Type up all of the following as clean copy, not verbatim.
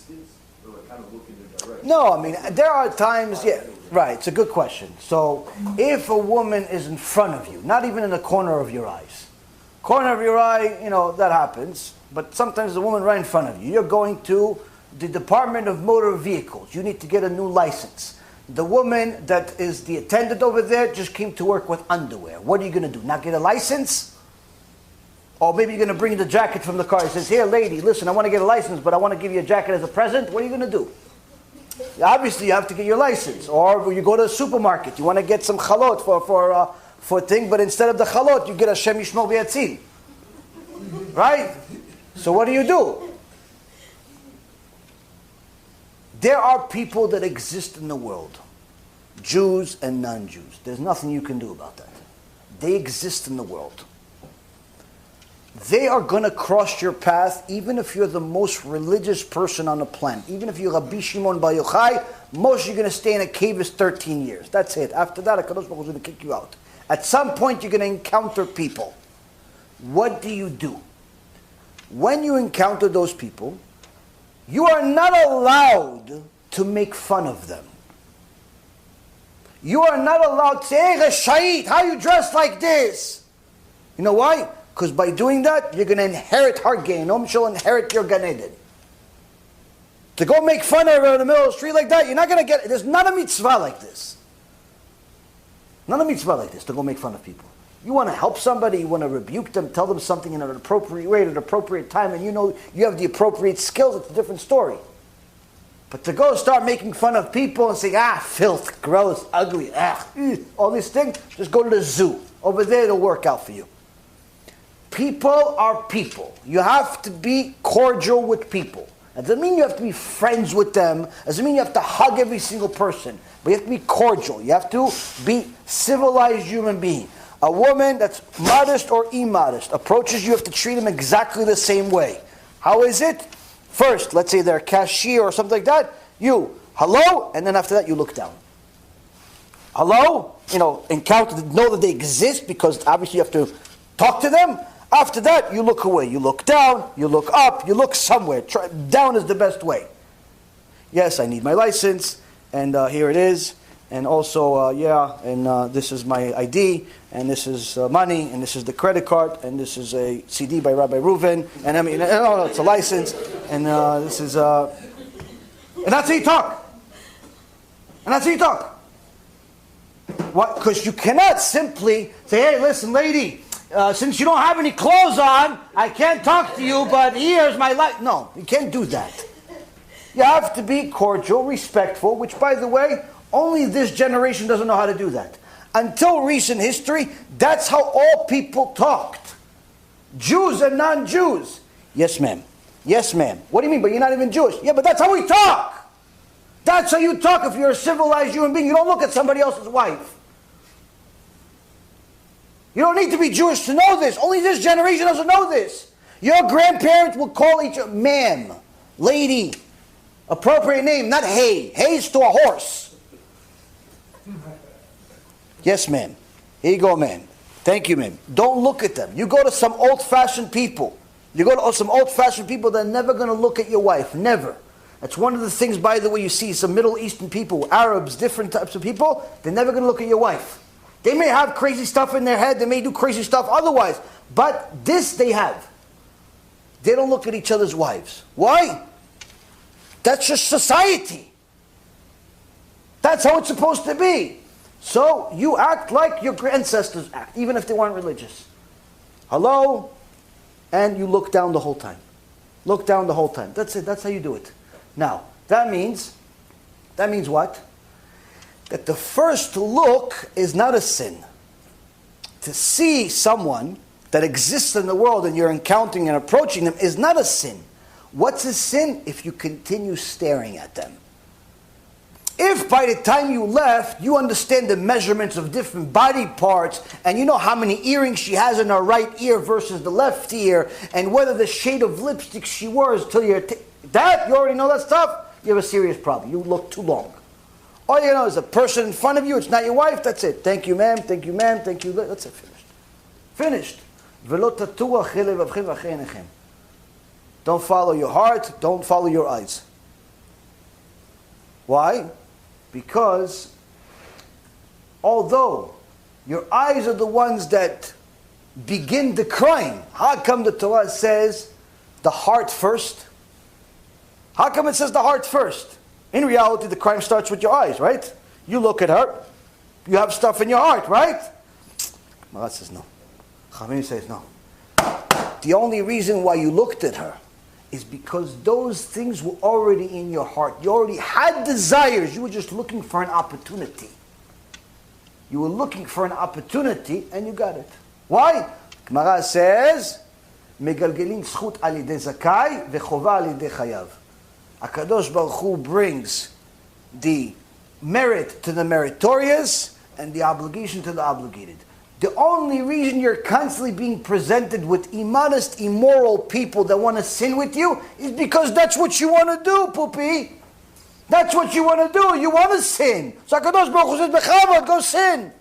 distance or like kind of look in their direction? No, I mean, there are times, yeah, right, it's a good question. So, if a woman is in front of you, not even in the corner of your eyes, corner of your eye, you know, that happens, but sometimes the woman right in front of you, you're going to the Department of Motor Vehicles, you need to get a new license. The woman that is the attendant over there just came to work with underwear. What are you going to do, not get a license? Or maybe you're going to bring the jacket from the car. He says, here, lady, listen, I want to get a license, but I want to give you a jacket as a present. What are you going to do? Obviously, you have to get your license. Or you go to a supermarket. You want to get some chalot for thing, but instead of the chalot, you get a Shem Yishmol V'Yatzil. Right? So what do? There are people that exist in the world. Jews and non-Jews. There's nothing you can do about that. They exist in the world. They are going to cross your path even if you're the most religious person on the planet. Even if you're Rabbi Shimon Bar Yochai, most you're going to stay in a cave is 13 years. That's it. After that, HaKadosh Baruch Hu is going to kick you out. At some point, you're going to encounter people. What do? When you encounter those people, you are not allowed to make fun of them. You are not allowed to say, hey, Reshait, how you dressed like this? You know why? Because by doing that, you're going to inherit Har Gehinom, she'll inherit your Gan Eden. To go make fun of her in the middle of the street like that, you're not going to get it. There's not a mitzvah like this. Not a mitzvah like this, to go make fun of people. You want to help somebody, you want to rebuke them, tell them something in an appropriate way, at an appropriate time, and you know you have the appropriate skills, it's a different story. But to go start making fun of people and say, filth, gross, ugly, all these things, just go to the zoo. Over there, it'll work out for you. People are people. You have to be cordial with people. That doesn't mean you have to be friends with them. It doesn't mean you have to hug every single person. But you have to be cordial. You have to be civilized human being. A woman that's modest or immodest approaches you, you have to treat them exactly the same way. How is it? First, let's say they're a cashier or something like that. You, hello, and then after that you look down. Hello, encounter, know that they exist because obviously you have to talk to them. After that, you look away. You look down, you look up, you look somewhere. Down is the best way. Yes, I need my license, and here it is. And also, this is my ID, and this is money, and this is the credit card, and this is a CD by Rabbi Reuven, and it's a license, and this is, and that's how you talk. And that's how you talk. What? Because you cannot simply say, hey, listen, lady, since you don't have any clothes on, I can't talk to you, but here's my life. No, you can't do that. You have to be cordial, respectful, which, by the way, only this generation doesn't know how to do that. Until recent history, that's how all people talked. Jews and non-Jews. Yes, ma'am. Yes, ma'am. What do you mean? But you're not even Jewish. Yeah, but that's how we talk. That's how you talk if you're a civilized human being. You don't look at somebody else's wife. You don't need to be Jewish to know this. Only this generation doesn't know this. Your grandparents would call each other ma'am, lady, appropriate name, not hey. Hey's to a horse. Yes, ma'am. Here you go, ma'am. Thank you, ma'am. Don't look at them. You go to some old-fashioned people. You go to some old-fashioned people that are never going to look at your wife. Never. That's one of the things, by the way, you see some Middle Eastern people, Arabs, different types of people, they're never going to look at your wife. They may have crazy stuff in their head. They may do crazy stuff otherwise. But this they have. They don't look at each other's wives. Why? That's just society. That's how it's supposed to be. So you act like your ancestors act, even if they weren't religious. Hello? And you look down the whole time. Look down the whole time. That's it. That's how you do it. Now, that means what? That the first look is not a sin. To see someone that exists in the world and you're encountering and approaching them is not a sin. What's a sin? If you continue staring at them. If by the time you left, you understand the measurements of different body parts, and you know how many earrings she has in her right ear versus the left ear, and whether the shade of lipstick she wears till you're... you already know that stuff, you have a serious problem. You look too long. All you know is a person in front of you, it's not your wife, that's it. Thank you, ma'am, thank you, ma'am, thank you. That's it, finished. Finished. Don't follow your heart, don't follow your eyes. Why? Because although your eyes are the ones that begin the crime, how come the Torah says the heart first? How come it says the heart first? In reality, the crime starts with your eyes, right? You look at her, you have stuff in your heart, right? Marat says no. Chamin says no. The only reason why you looked at her is because those things were already in your heart. You already had desires. You were just looking for an opportunity. You were looking for an opportunity and you got it. Why? Gemara says, "Megalgelin zchut al yidei zakai vechova al yidei chayav." HaKadosh Baruch Hu brings the merit to the meritorious and the obligation to the obligated. The only reason you're constantly being presented with immodest, immoral people that want to sin with you is because that's what you want to do, Pupi. That's what you want to do. You want to sin. So HaKadosh Baruch Hu says, "Bechavod, go sin."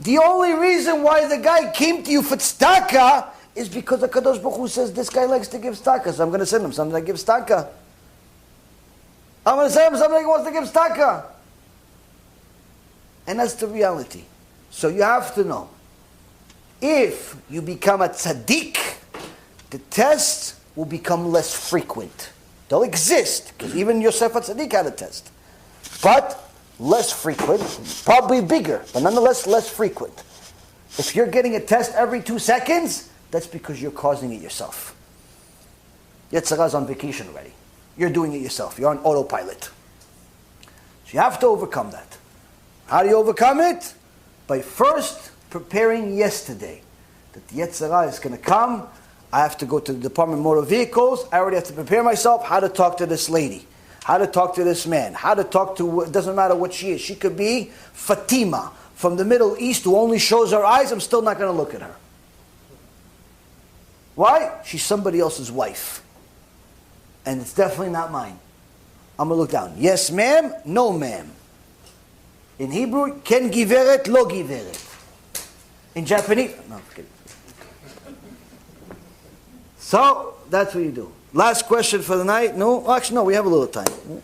The only reason why the guy came to you for tzedakah is because HaKadosh Baruch Hu says, this guy likes to give tzedakah, so I'm going to send him something that gives tzedakah. I'm going to send him something that wants to give tzedakah. And that's the reality. So you have to know, if you become a tzaddik, the tests will become less frequent. They'll exist, because even Yosef HaTzaddik had a test. But less frequent, probably bigger, but nonetheless less frequent. If you're getting a test every 2 seconds, that's because you're causing it yourself. Yetzirah's on vacation already. You're doing it yourself. You're on autopilot. So you have to overcome that. How do you overcome it? By first preparing yesterday. That the Yetzirah is going to come. I have to go to the Department of Motor Vehicles. I already have to prepare myself how to talk to this lady. How to talk to this man. How to talk to, it doesn't matter what she is. She could be Fatima from the Middle East who only shows her eyes. I'm still not going to look at her. Why? She's somebody else's wife. And it's definitely not mine. I'm going to look down. Yes, ma'am. No, ma'am. In Hebrew, ken giveret, lo giveret. In Japanese, no, forget it. So, that's what you do. Last question for the night. No, actually, no, we have a little time.